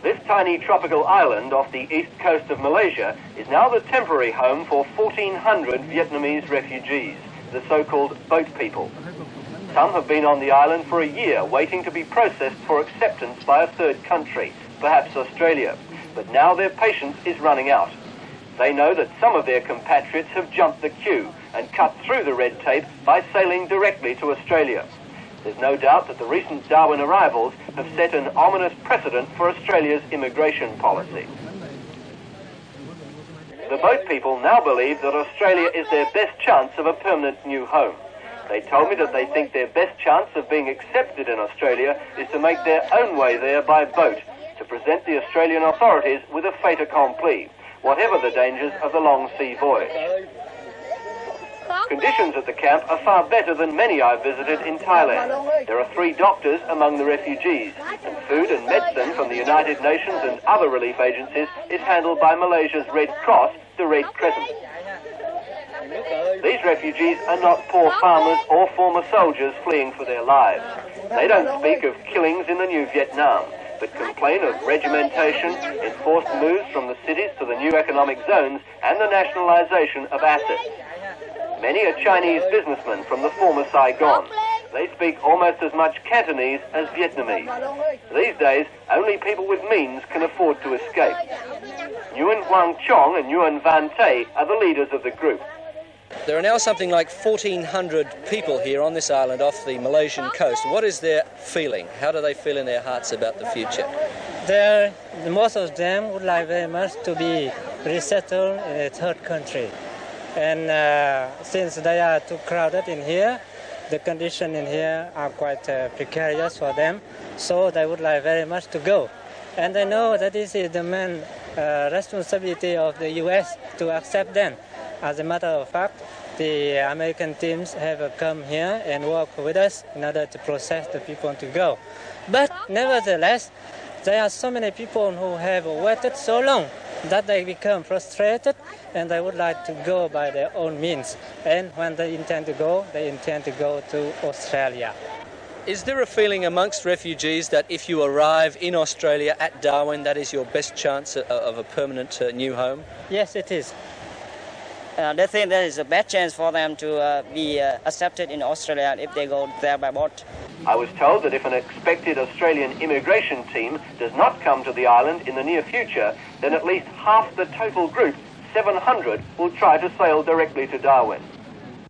This tiny tropical island off the east coast of Malaysia is now the temporary home for 1,400 Vietnamese refugees, the so-called boat people. Some have been on the island for a year, waiting to be processed for acceptance by a third country, perhaps Australia. But now their patience is running out. They know that some of their compatriots have jumped the queue and cut through the red tape by sailing directly to Australia. There's no doubt that the recent Darwin arrivals have set an ominous precedent for Australia's immigration policy. The boat people now believe that Australia is their best chance of a permanent new home. They told me that they think their best chance of being accepted in Australia is to make their own way there by boat, to present the Australian authorities with a fait accompli, whatever the dangers of the long sea voyage. Conditions at the camp are far better than many I've visited in Thailand. There are 3 doctors among the refugees, and food and medicine from the United Nations and other relief agencies is handled by Malaysia's Red Cross, the Red Crescent. These refugees are not poor farmers or former soldiers fleeing for their lives. They don't speak of killings in the new Vietnam, but complain of regimentation, enforced moves from the cities to the new economic zones, and the nationalisation of assets. Many are Chinese businessmen from the former Saigon. They speak almost as much Cantonese as Vietnamese. These days, only people with means can afford to escape. Nguyen Quang Chong and Nguyen Van Tay are the leaders of the group. There are now something like 1,400 people here on this island off the Malaysian coast. What is their feeling? How do they feel in their hearts about the future? Most of them would like very much to be resettled in a third country. And since they are too crowded in here, the conditions in here are quite precarious for them, so they would like very much to go. And they know that this is the main responsibility of the U.S. to accept them. As a matter of fact, the American teams have come here and worked with us in order to process the people to go. But nevertheless, there are so many people who have waited so long that they become frustrated and they would like to go by their own means. And when they intend to go to Australia. Is there a feeling amongst refugees that if you arrive in Australia at Darwin, that is your best chance of a permanent new home? Yes, it is. They think there is a bad chance for them to be accepted in Australia if they go there by boat. I was told that if an expected Australian immigration team does not come to the island in the near future, then at least half the total group, 700, will try to sail directly to Darwin.